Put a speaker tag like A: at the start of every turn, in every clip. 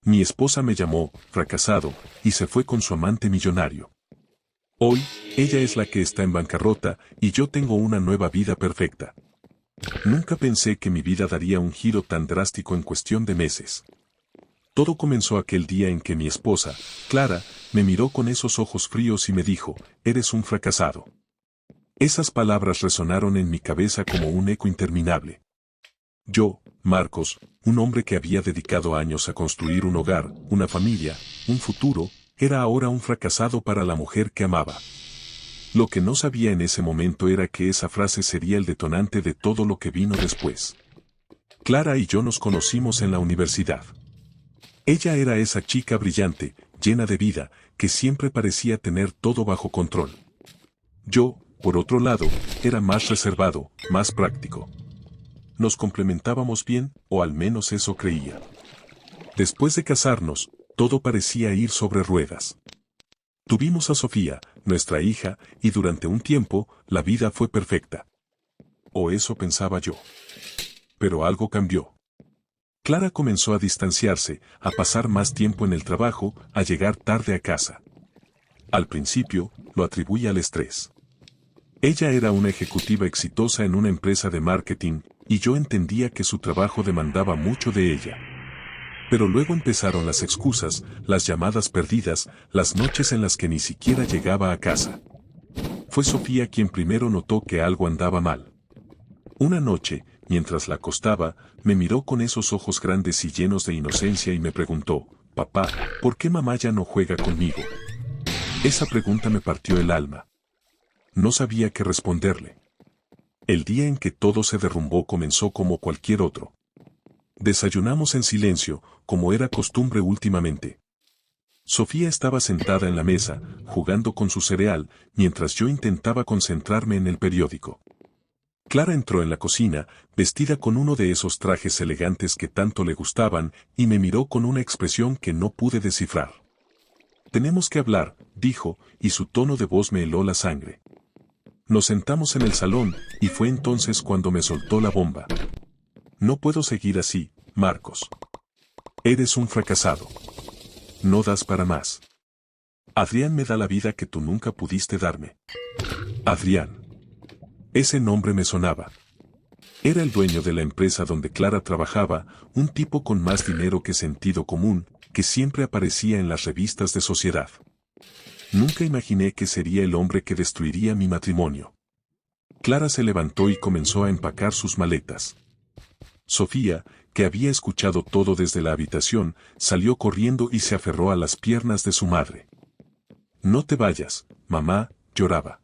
A: Mi esposa me llamó, fracasado, y se fue con su amante millonario. Hoy, ella es la que está en bancarrota, y yo tengo una nueva vida perfecta. Nunca pensé que mi vida daría un giro tan drástico en cuestión de meses. Todo comenzó aquel día en que mi esposa, Clara, me miró con esos ojos fríos y me dijo, eres un fracasado. Esas palabras resonaron en mi cabeza como un eco interminable. Yo, Marcos, un hombre que había dedicado años a construir un hogar, una familia, un futuro, era ahora un fracasado para la mujer que amaba. Lo que no sabía en ese momento era que esa frase sería el detonante de todo lo que vino después. Clara y yo nos conocimos en la universidad. Ella era esa chica brillante, llena de vida, que siempre parecía tener todo bajo control. Yo, por otro lado, era más reservado, más práctico. Nos complementábamos bien, o al menos eso creía. Después de casarnos, todo parecía ir sobre ruedas. Tuvimos a Sofía, nuestra hija, y durante un tiempo, la vida fue perfecta. O eso pensaba yo. Pero algo cambió. Clara comenzó a distanciarse, a pasar más tiempo en el trabajo, a llegar tarde a casa. Al principio, lo atribuía al estrés. Ella era una ejecutiva exitosa en una empresa de marketing, y yo entendía que su trabajo demandaba mucho de ella. Pero luego empezaron las excusas, las llamadas perdidas, las noches en las que ni siquiera llegaba a casa. Fue Sofía quien primero notó que algo andaba mal. Una noche, mientras la acostaba, me miró con esos ojos grandes y llenos de inocencia y me preguntó, «Papá, ¿por qué mamá ya no juega conmigo?» Esa pregunta me partió el alma. No sabía qué responderle. El día en que todo se derrumbó comenzó como cualquier otro. Desayunamos en silencio, como era costumbre últimamente. Sofía estaba sentada en la mesa, jugando con su cereal, mientras yo intentaba concentrarme en el periódico. Clara entró en la cocina, vestida con uno de esos trajes elegantes que tanto le gustaban, y me miró con una expresión que no pude descifrar. «Tenemos que hablar», dijo, y su tono de voz me heló la sangre. Nos sentamos en el salón, y fue entonces cuando me soltó la bomba. «No puedo seguir así, Marcos. Eres un fracasado. No das para más. Adrián me da la vida que tú nunca pudiste darme». Adrián. Ese nombre me sonaba. Era el dueño de la empresa donde Clara trabajaba, un tipo con más dinero que sentido común, que siempre aparecía en las revistas de sociedad. Nunca imaginé que sería el hombre que destruiría mi matrimonio. Clara se levantó y comenzó a empacar sus maletas. Sofía, que había escuchado todo desde la habitación, salió corriendo y se aferró a las piernas de su madre. «No te vayas, mamá», lloraba.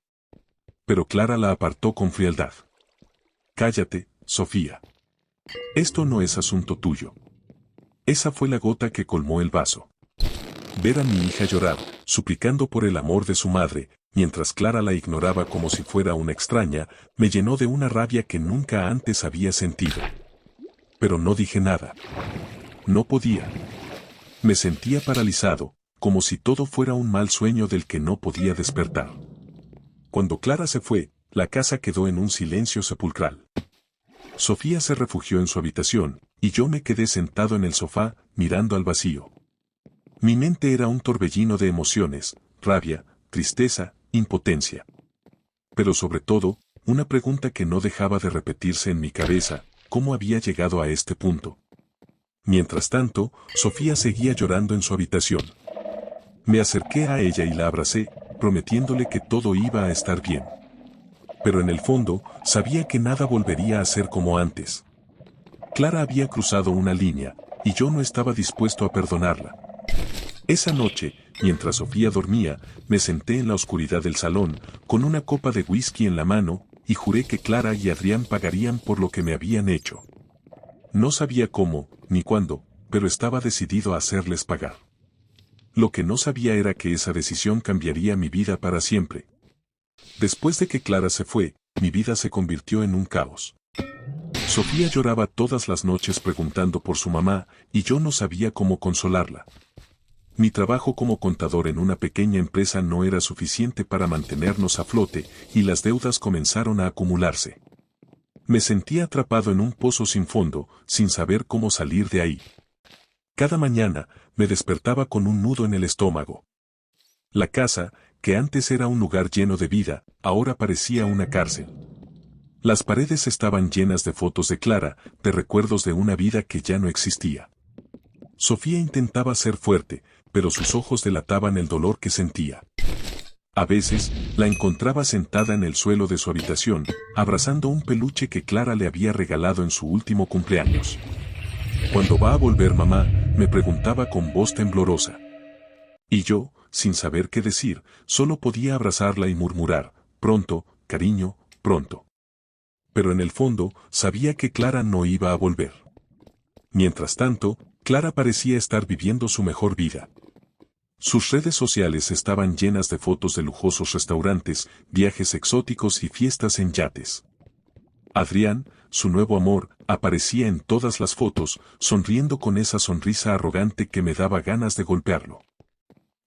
A: Pero Clara la apartó con frialdad. «Cállate, Sofía. Esto no es asunto tuyo». Esa fue la gota que colmó el vaso. Ver a mi hija llorar, suplicando por el amor de su madre, mientras Clara la ignoraba como si fuera una extraña, me llenó de una rabia que nunca antes había sentido. Pero no dije nada. No podía. Me sentía paralizado, como si todo fuera un mal sueño del que no podía despertar. Cuando Clara se fue, la casa quedó en un silencio sepulcral. Sofía se refugió en su habitación, y yo me quedé sentado en el sofá, mirando al vacío. Mi mente era un torbellino de emociones, rabia, tristeza, impotencia. Pero sobre todo, una pregunta que no dejaba de repetirse en mi cabeza, ¿cómo había llegado a este punto? Mientras tanto, Sofía seguía llorando en su habitación. Me acerqué a ella y la abracé, prometiéndole que todo iba a estar bien. Pero en el fondo, sabía que nada volvería a ser como antes. Clara había cruzado una línea, y yo no estaba dispuesto a perdonarla. Esa noche, mientras Sofía dormía, me senté en la oscuridad del salón, con una copa de whisky en la mano, y juré que Clara y Adrián pagarían por lo que me habían hecho. No sabía cómo, ni cuándo, pero estaba decidido a hacerles pagar. Lo que no sabía era que esa decisión cambiaría mi vida para siempre. Después de que Clara se fue, mi vida se convirtió en un caos. Sofía lloraba todas las noches preguntando por su mamá, y yo no sabía cómo consolarla. Mi trabajo como contador en una pequeña empresa no era suficiente para mantenernos a flote, y las deudas comenzaron a acumularse. Me sentía atrapado en un pozo sin fondo, sin saber cómo salir de ahí. Cada mañana, me despertaba con un nudo en el estómago. La casa, que antes era un lugar lleno de vida, ahora parecía una cárcel. Las paredes estaban llenas de fotos de Clara, de recuerdos de una vida que ya no existía. Sofía intentaba ser fuerte, pero sus ojos delataban el dolor que sentía. A veces, la encontraba sentada en el suelo de su habitación, abrazando un peluche que Clara le había regalado en su último cumpleaños. «¿Cuándo va a volver mamá?», me preguntaba con voz temblorosa. Y yo, sin saber qué decir, solo podía abrazarla y murmurar, «Pronto, cariño, pronto». Pero en el fondo, sabía que Clara no iba a volver. Mientras tanto, Clara parecía estar viviendo su mejor vida. Sus redes sociales estaban llenas de fotos de lujosos restaurantes, viajes exóticos y fiestas en yates. Adrián, su nuevo amor, aparecía en todas las fotos, sonriendo con esa sonrisa arrogante que me daba ganas de golpearlo.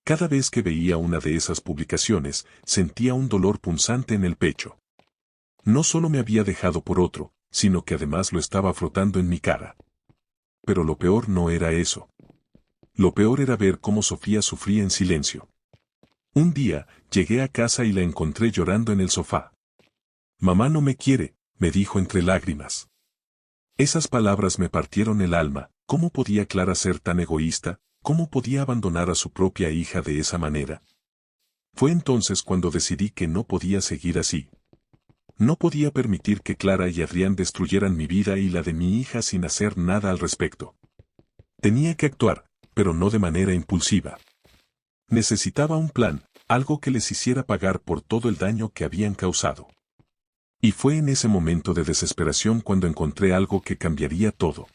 A: Cada vez que veía una de esas publicaciones, sentía un dolor punzante en el pecho. No solo me había dejado por otro, sino que además lo estaba frotando en mi cara. Pero lo peor no era eso. Lo peor era ver cómo Sofía sufría en silencio. Un día, llegué a casa y la encontré llorando en el sofá. «Mamá no me quiere», me dijo entre lágrimas. Esas palabras me partieron el alma. ¿Cómo podía Clara ser tan egoísta? ¿Cómo podía abandonar a su propia hija de esa manera? Fue entonces cuando decidí que no podía seguir así. No podía permitir que Clara y Adrián destruyeran mi vida y la de mi hija sin hacer nada al respecto. Tenía que actuar, pero no de manera impulsiva. Necesitaba un plan, algo que les hiciera pagar por todo el daño que habían causado. Y fue en ese momento de desesperación cuando encontré algo que cambiaría todo.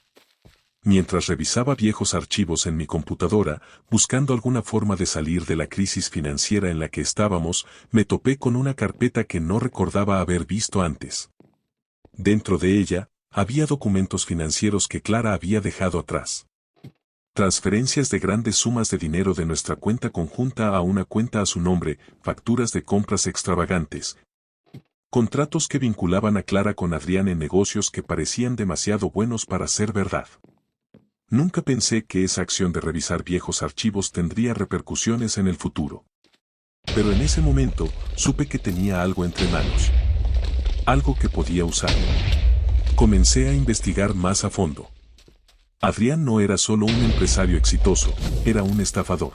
A: Mientras revisaba viejos archivos en mi computadora, buscando alguna forma de salir de la crisis financiera en la que estábamos, me topé con una carpeta que no recordaba haber visto antes. Dentro de ella, había documentos financieros que Clara había dejado atrás. Transferencias de grandes sumas de dinero de nuestra cuenta conjunta a una cuenta a su nombre, facturas de compras extravagantes. Contratos que vinculaban a Clara con Adrián en negocios que parecían demasiado buenos para ser verdad. Nunca pensé que esa acción de revisar viejos archivos tendría repercusiones en el futuro. Pero en ese momento, supe que tenía algo entre manos. Algo que podía usar. Comencé a investigar más a fondo. Adrián no era solo un empresario exitoso, era un estafador.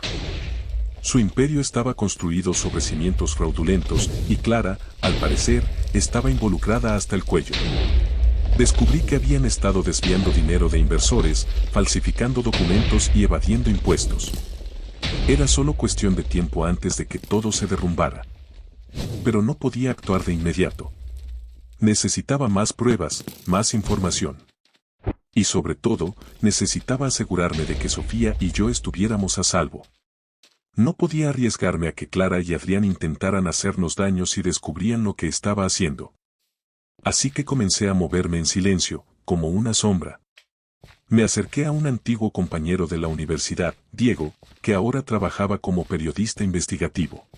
A: Su imperio estaba construido sobre cimientos fraudulentos y Clara, al parecer, estaba involucrada hasta el cuello. Descubrí que habían estado desviando dinero de inversores, falsificando documentos y evadiendo impuestos. Era solo cuestión de tiempo antes de que todo se derrumbara. Pero no podía actuar de inmediato. Necesitaba más pruebas, más información. Y sobre todo, necesitaba asegurarme de que Sofía y yo estuviéramos a salvo. No podía arriesgarme a que Clara y Adrián intentaran hacernos daño si descubrían lo que estaba haciendo. Así que comencé a moverme en silencio, como una sombra. Me acerqué a un antiguo compañero de la universidad, Diego, que ahora trabajaba como periodista investigativo.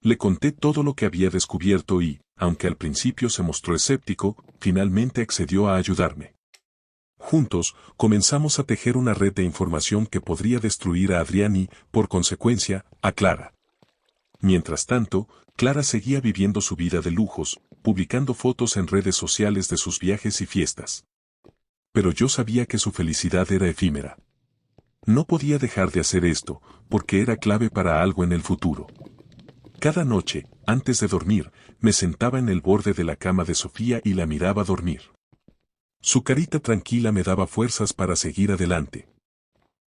A: Le conté todo lo que había descubierto y, aunque al principio se mostró escéptico, finalmente accedió a ayudarme. Juntos, comenzamos a tejer una red de información que podría destruir a Adrián y, por consecuencia, a Clara. Mientras tanto, Clara seguía viviendo su vida de lujos, publicando fotos en redes sociales de sus viajes y fiestas. Pero yo sabía que su felicidad era efímera. No podía dejar de hacer esto, porque era clave para algo en el futuro. Cada noche, antes de dormir, me sentaba en el borde de la cama de Sofía y la miraba dormir. Su carita tranquila me daba fuerzas para seguir adelante.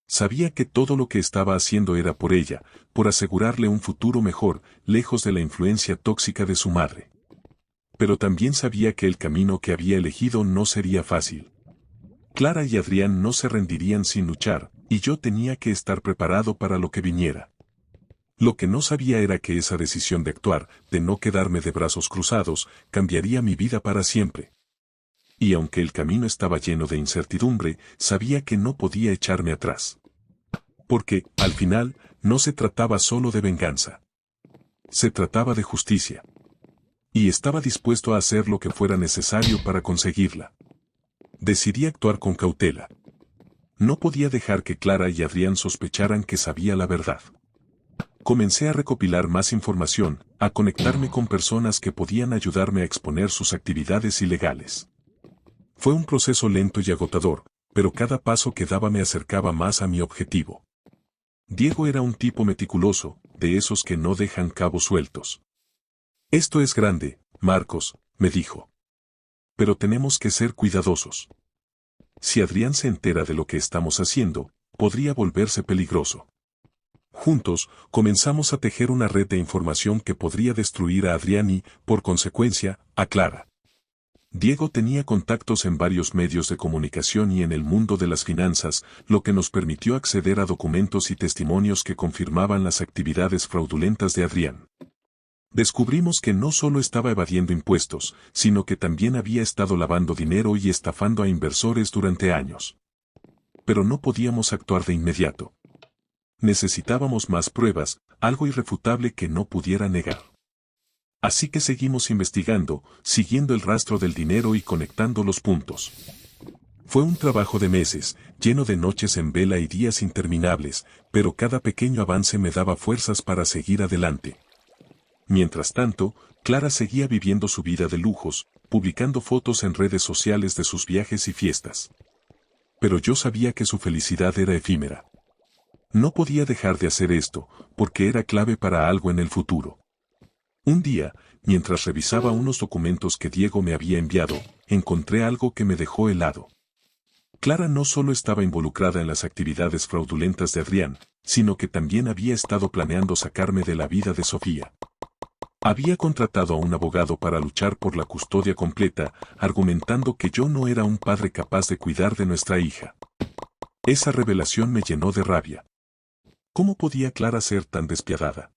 A: Sabía que todo lo que estaba haciendo era por ella, por asegurarle un futuro mejor, lejos de la influencia tóxica de su madre. Pero también sabía que el camino que había elegido no sería fácil. Clara y Adrián no se rendirían sin luchar, y yo tenía que estar preparado para lo que viniera. Lo que no sabía era que esa decisión de actuar, de no quedarme de brazos cruzados, cambiaría mi vida para siempre. Y aunque el camino estaba lleno de incertidumbre, sabía que no podía echarme atrás. Porque, al final, no se trataba solo de venganza. Se trataba de justicia. Y estaba dispuesto a hacer lo que fuera necesario para conseguirla. Decidí actuar con cautela. No podía dejar que Clara y Adrián sospecharan que sabía la verdad. Comencé a recopilar más información, a conectarme con personas que podían ayudarme a exponer sus actividades ilegales. Fue un proceso lento y agotador, pero cada paso que daba me acercaba más a mi objetivo. Diego era un tipo meticuloso, de esos que no dejan cabos sueltos. Esto es grande, Marcos, me dijo. Pero tenemos que ser cuidadosos. Si Adrián se entera de lo que estamos haciendo, podría volverse peligroso. Juntos, comenzamos a tejer una red de información que podría destruir a Adrián y, por consecuencia, a Clara. Diego tenía contactos en varios medios de comunicación y en el mundo de las finanzas, lo que nos permitió acceder a documentos y testimonios que confirmaban las actividades fraudulentas de Adrián. Descubrimos que no solo estaba evadiendo impuestos, sino que también había estado lavando dinero y estafando a inversores durante años. Pero no podíamos actuar de inmediato. Necesitábamos más pruebas, algo irrefutable que no pudiera negar. Así que seguimos investigando, siguiendo el rastro del dinero y conectando los puntos. Fue un trabajo de meses, lleno de noches en vela y días interminables, pero cada pequeño avance me daba fuerzas para seguir adelante. Mientras tanto, Clara seguía viviendo su vida de lujos, publicando fotos en redes sociales de sus viajes y fiestas. Pero yo sabía que su felicidad era efímera. No podía dejar de hacer esto, porque era clave para algo en el futuro. Un día, mientras revisaba unos documentos que Diego me había enviado, encontré algo que me dejó helado. Clara no solo estaba involucrada en las actividades fraudulentas de Adrián, sino que también había estado planeando sacarme de la vida de Sofía. Había contratado a un abogado para luchar por la custodia completa, argumentando que yo no era un padre capaz de cuidar de nuestra hija. Esa revelación me llenó de rabia. ¿Cómo podía Clara ser tan despiadada?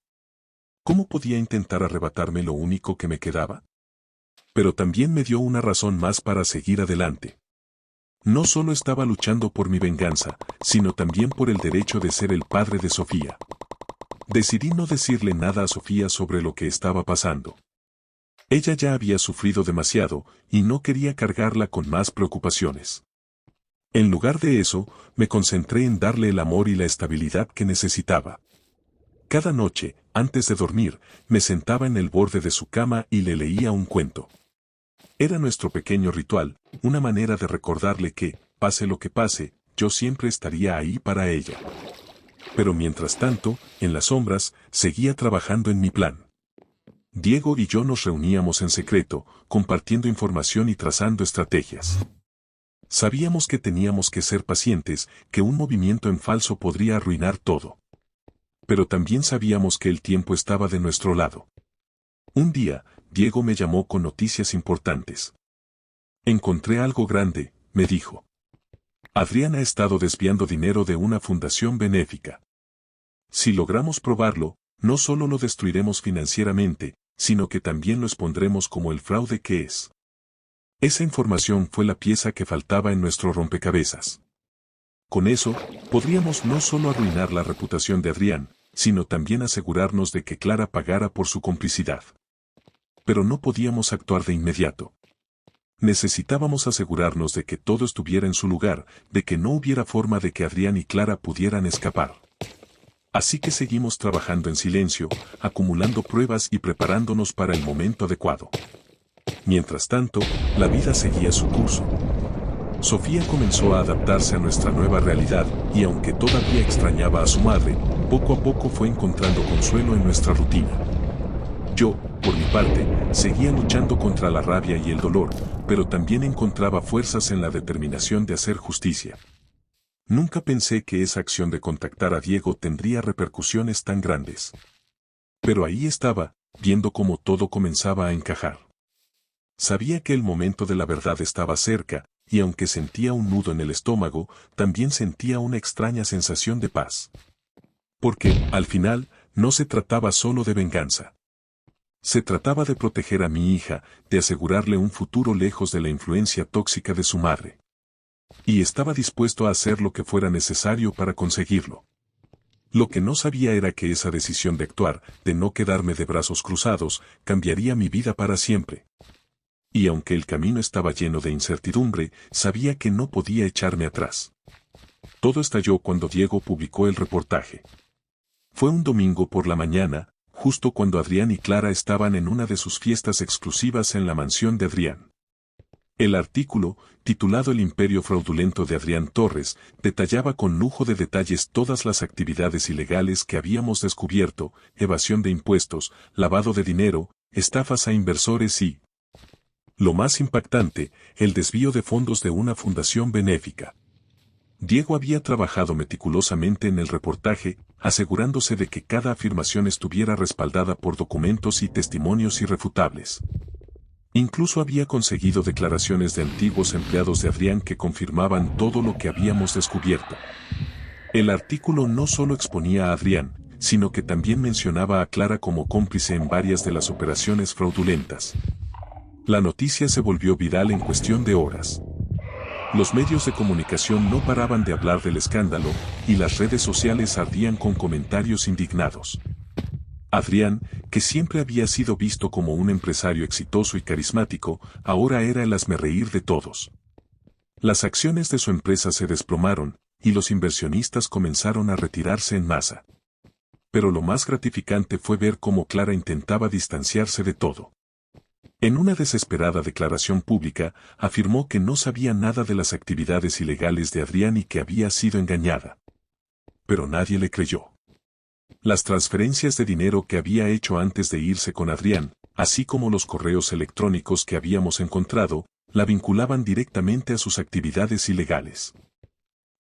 A: ¿Cómo podía intentar arrebatarme lo único que me quedaba? Pero también me dio una razón más para seguir adelante. No solo estaba luchando por mi venganza, sino también por el derecho de ser el padre de Sofía. Decidí no decirle nada a Sofía sobre lo que estaba pasando. Ella ya había sufrido demasiado, y no quería cargarla con más preocupaciones. En lugar de eso, me concentré en darle el amor y la estabilidad que necesitaba. Cada noche, antes de dormir, me sentaba en el borde de su cama y le leía un cuento. Era nuestro pequeño ritual, una manera de recordarle que, pase lo que pase, yo siempre estaría ahí para ella. Pero mientras tanto, en las sombras, seguía trabajando en mi plan. Diego y yo nos reuníamos en secreto, compartiendo información y trazando estrategias. Sabíamos que teníamos que ser pacientes, que un movimiento en falso podría arruinar todo. Pero también sabíamos que el tiempo estaba de nuestro lado. Un día, Diego me llamó con noticias importantes. Encontré algo grande, me dijo. Adrián ha estado desviando dinero de una fundación benéfica. Si logramos probarlo, no solo lo destruiremos financieramente, sino que también lo expondremos como el fraude que es. Esa información fue la pieza que faltaba en nuestro rompecabezas. Con eso, podríamos no solo arruinar la reputación de Adrián, sino también asegurarnos de que Clara pagara por su complicidad. Pero no podíamos actuar de inmediato. Necesitábamos asegurarnos de que todo estuviera en su lugar, de que no hubiera forma de que Adrián y Clara pudieran escapar. Así que seguimos trabajando en silencio, acumulando pruebas y preparándonos para el momento adecuado. Mientras tanto, la vida seguía su curso. Sofía comenzó a adaptarse a nuestra nueva realidad, y aunque todavía extrañaba a su madre, poco a poco fue encontrando consuelo en nuestra rutina. Yo, por mi parte, seguía luchando contra la rabia y el dolor, pero también encontraba fuerzas en la determinación de hacer justicia. Nunca pensé que esa acción de contactar a Diego tendría repercusiones tan grandes. Pero ahí estaba, viendo cómo todo comenzaba a encajar. Sabía que el momento de la verdad estaba cerca, y aunque sentía un nudo en el estómago, también sentía una extraña sensación de paz. Porque, al final, no se trataba solo de venganza. Se trataba de proteger a mi hija, de asegurarle un futuro lejos de la influencia tóxica de su madre. Y estaba dispuesto a hacer lo que fuera necesario para conseguirlo. Lo que no sabía era que esa decisión de actuar, de no quedarme de brazos cruzados, cambiaría mi vida para siempre. Y aunque el camino estaba lleno de incertidumbre, sabía que no podía echarme atrás. Todo estalló cuando Diego publicó el reportaje. Fue un domingo por la mañana, justo cuando Adrián y Clara estaban en una de sus fiestas exclusivas en la mansión de Adrián. El artículo, titulado El imperio fraudulento de Adrián Torres, detallaba con lujo de detalles todas las actividades ilegales que habíamos descubierto: evasión de impuestos, lavado de dinero, estafas a inversores y, lo más impactante, el desvío de fondos de una fundación benéfica. Diego había trabajado meticulosamente en el reportaje, asegurándose de que cada afirmación estuviera respaldada por documentos y testimonios irrefutables. Incluso había conseguido declaraciones de antiguos empleados de Adrián que confirmaban todo lo que habíamos descubierto. El artículo no solo exponía a Adrián, sino que también mencionaba a Clara como cómplice en varias de las operaciones fraudulentas. La noticia se volvió viral en cuestión de horas. Los medios de comunicación no paraban de hablar del escándalo, y las redes sociales ardían con comentarios indignados. Adrián, que siempre había sido visto como un empresario exitoso y carismático, ahora era el hazmerreír de todos. Las acciones de su empresa se desplomaron, y los inversionistas comenzaron a retirarse en masa. Pero lo más gratificante fue ver cómo Clara intentaba distanciarse de todo. En una desesperada declaración pública, afirmó que no sabía nada de las actividades ilegales de Adrián y que había sido engañada. Pero nadie le creyó. Las transferencias de dinero que había hecho antes de irse con Adrián, así como los correos electrónicos que habíamos encontrado, la vinculaban directamente a sus actividades ilegales.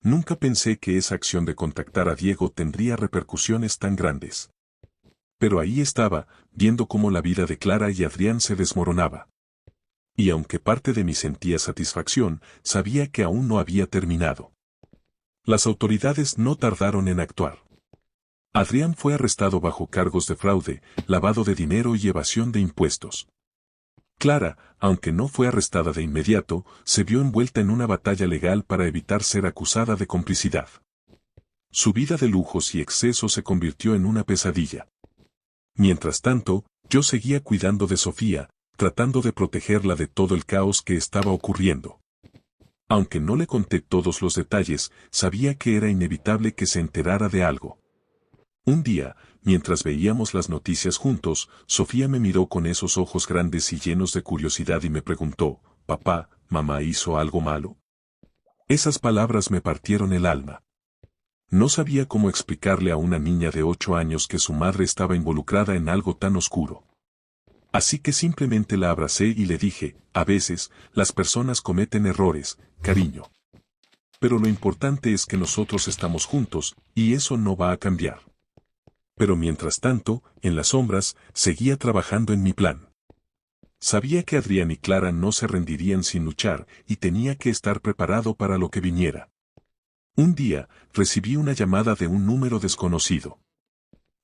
A: Nunca pensé que esa acción de contactar a Diego tendría repercusiones tan grandes. Pero ahí estaba, viendo cómo la vida de Clara y Adrián se desmoronaba. Y aunque parte de mí sentía satisfacción, sabía que aún no había terminado. Las autoridades no tardaron en actuar. Adrián fue arrestado bajo cargos de fraude, lavado de dinero y evasión de impuestos. Clara, aunque no fue arrestada de inmediato, se vio envuelta en una batalla legal para evitar ser acusada de complicidad. Su vida de lujos y excesos se convirtió en una pesadilla. Mientras tanto, yo seguía cuidando de Sofía, tratando de protegerla de todo el caos que estaba ocurriendo. Aunque no le conté todos los detalles, sabía que era inevitable que se enterara de algo. Un día, mientras veíamos las noticias juntos, Sofía me miró con esos ojos grandes y llenos de curiosidad y me preguntó: «Papá, ¿mamá hizo algo malo?». Esas palabras me partieron el alma. No sabía cómo explicarle a una niña de 8 años que su madre estaba involucrada en algo tan oscuro. Así que simplemente la abracé y le dije: «A veces, las personas cometen errores, cariño. Pero lo importante es que nosotros estamos juntos, y eso no va a cambiar». Pero mientras tanto, en las sombras, seguía trabajando en mi plan. Sabía que Adrián y Clara no se rendirían sin luchar, y tenía que estar preparado para lo que viniera. Un día, recibí una llamada de un número desconocido.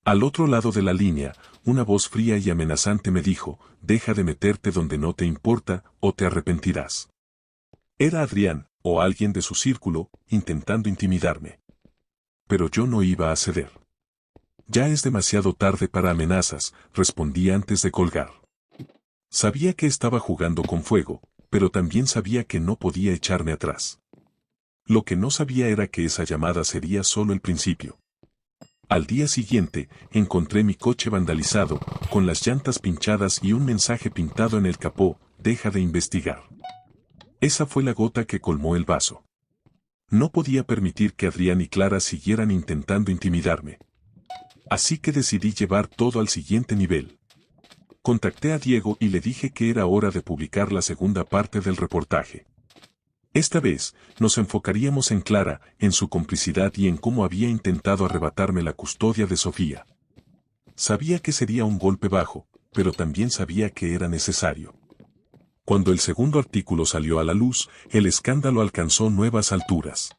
A: Al otro lado de la línea, una voz fría y amenazante me dijo: «Deja de meterte donde no te importa, o te arrepentirás». Era Adrián, o alguien de su círculo, intentando intimidarme. Pero yo no iba a ceder. «Ya es demasiado tarde para amenazas», respondí antes de colgar. Sabía que estaba jugando con fuego, pero también sabía que no podía echarme atrás. Lo que no sabía era que esa llamada sería solo el principio. Al día siguiente, encontré mi coche vandalizado, con las llantas pinchadas y un mensaje pintado en el capó: «Deja de investigar». Esa fue la gota que colmó el vaso. No podía permitir que Adrián y Clara siguieran intentando intimidarme. Así que decidí llevar todo al siguiente nivel. Contacté a Diego y le dije que era hora de publicar la segunda parte del reportaje. Esta vez, nos enfocaríamos en Clara, en su complicidad y en cómo había intentado arrebatarme la custodia de Sofía. Sabía que sería un golpe bajo, pero también sabía que era necesario. Cuando el segundo artículo salió a la luz, el escándalo alcanzó nuevas alturas.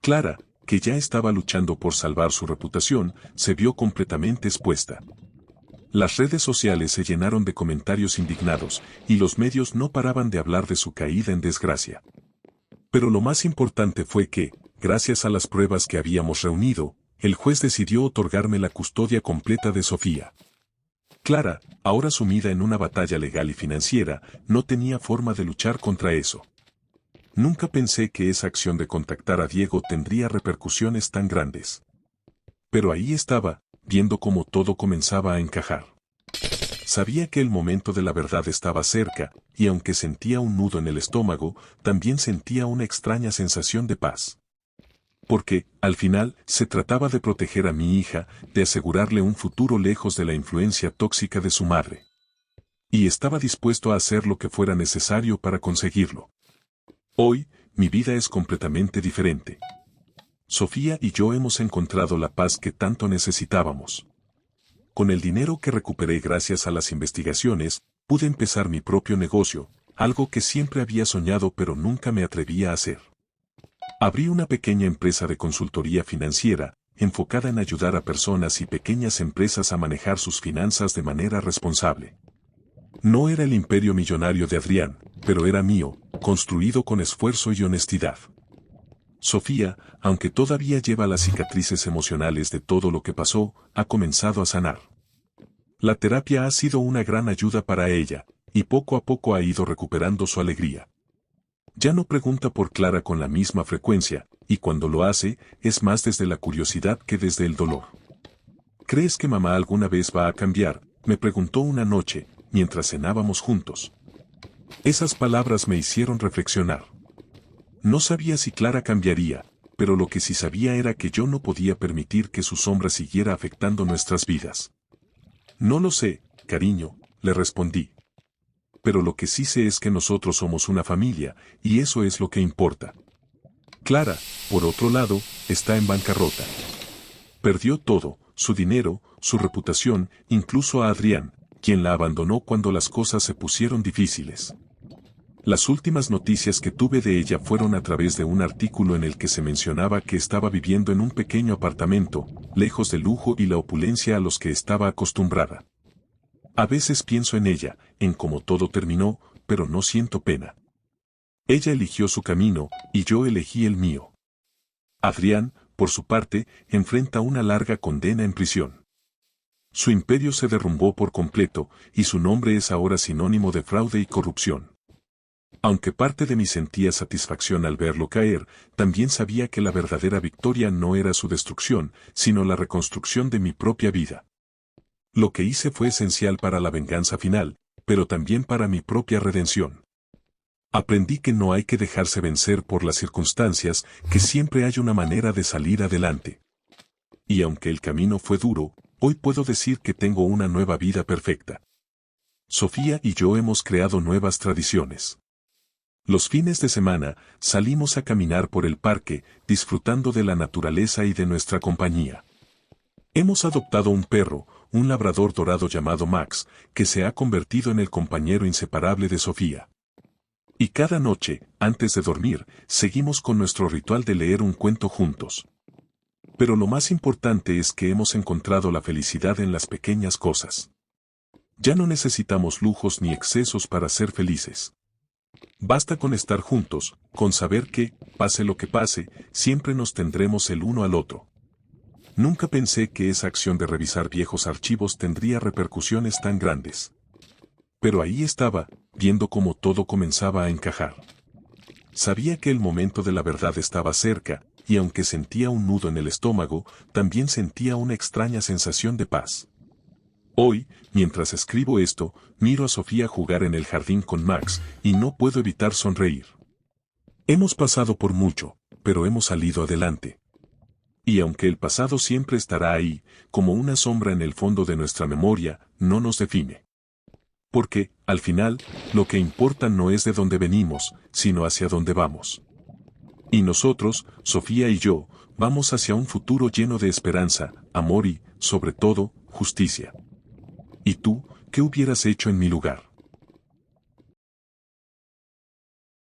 A: Clara, que ya estaba luchando por salvar su reputación, se vio completamente expuesta. Las redes sociales se llenaron de comentarios indignados, y los medios no paraban de hablar de su caída en desgracia. Pero lo más importante fue que, gracias a las pruebas que habíamos reunido, el juez decidió otorgarme la custodia completa de Sofía. Clara, ahora sumida en una batalla legal y financiera, no tenía forma de luchar contra eso. Nunca pensé que esa acción de contactar a Diego tendría repercusiones tan grandes. Pero ahí estaba, viendo cómo todo comenzaba a encajar. Sabía que el momento de la verdad estaba cerca, y aunque sentía un nudo en el estómago, también sentía una extraña sensación de paz. Porque, al final, se trataba de proteger a mi hija, de asegurarle un futuro lejos de la influencia tóxica de su madre. Y estaba dispuesto a hacer lo que fuera necesario para conseguirlo. Hoy, mi vida es completamente diferente. Sofía y yo hemos encontrado la paz que tanto necesitábamos. Con el dinero que recuperé gracias a las investigaciones, pude empezar mi propio negocio, algo que siempre había soñado pero nunca me atrevía a hacer. Abrí una pequeña empresa de consultoría financiera, enfocada en ayudar a personas y pequeñas empresas a manejar sus finanzas de manera responsable. No era el imperio millonario de Adrián, pero era mío, construido con esfuerzo y honestidad. Sofía, aunque todavía lleva las cicatrices emocionales de todo lo que pasó, ha comenzado a sanar. La terapia ha sido una gran ayuda para ella, y poco a poco ha ido recuperando su alegría. Ya no pregunta por Clara con la misma frecuencia, y cuando lo hace, es más desde la curiosidad que desde el dolor. ¿Crees que mamá alguna vez va a cambiar?, me preguntó una noche, mientras cenábamos juntos. Esas palabras me hicieron reflexionar. No sabía si Clara cambiaría, pero lo que sí sabía era que yo no podía permitir que su sombra siguiera afectando nuestras vidas. No lo sé, cariño, le respondí. Pero lo que sí sé es que nosotros somos una familia, y eso es lo que importa. Clara, por otro lado, está en bancarrota. Perdió todo, su dinero, su reputación, incluso a Adrián, quien la abandonó cuando las cosas se pusieron difíciles. Las últimas noticias que tuve de ella fueron a través de un artículo en el que se mencionaba que estaba viviendo en un pequeño apartamento, lejos del lujo y la opulencia a los que estaba acostumbrada. A veces pienso en ella, en cómo todo terminó, pero no siento pena. Ella eligió su camino, y yo elegí el mío. Adrián, por su parte, enfrenta una larga condena en prisión. Su imperio se derrumbó por completo, y su nombre es ahora sinónimo de fraude y corrupción. Aunque parte de mí sentía satisfacción al verlo caer, también sabía que la verdadera victoria no era su destrucción, sino la reconstrucción de mi propia vida. Lo que hice fue esencial para la venganza final, pero también para mi propia redención. Aprendí que no hay que dejarse vencer por las circunstancias, que siempre hay una manera de salir adelante. Y aunque el camino fue duro, hoy puedo decir que tengo una nueva vida perfecta. Sofía y yo hemos creado nuevas tradiciones. Los fines de semana, salimos a caminar por el parque, disfrutando de la naturaleza y de nuestra compañía. Hemos adoptado un perro, un labrador dorado llamado Max, que se ha convertido en el compañero inseparable de Sofía. Y cada noche, antes de dormir, seguimos con nuestro ritual de leer un cuento juntos. Pero lo más importante es que hemos encontrado la felicidad en las pequeñas cosas. Ya no necesitamos lujos ni excesos para ser felices. Basta con estar juntos, con saber que, pase lo que pase, siempre nos tendremos el uno al otro. Nunca pensé que esa acción de revisar viejos archivos tendría repercusiones tan grandes. Pero ahí estaba, viendo cómo todo comenzaba a encajar. Sabía que el momento de la verdad estaba cerca, y aunque sentía un nudo en el estómago, también sentía una extraña sensación de paz. Hoy, mientras escribo esto, miro a Sofía jugar en el jardín con Max, y no puedo evitar sonreír. Hemos pasado por mucho, pero hemos salido adelante. Y aunque el pasado siempre estará ahí, como una sombra en el fondo de nuestra memoria, no nos define. Porque, al final, lo que importa no es de dónde venimos, sino hacia dónde vamos. Y nosotros, Sofía y yo, vamos hacia un futuro lleno de esperanza, amor y, sobre todo, justicia. ¿Y tú, qué hubieras hecho en mi lugar?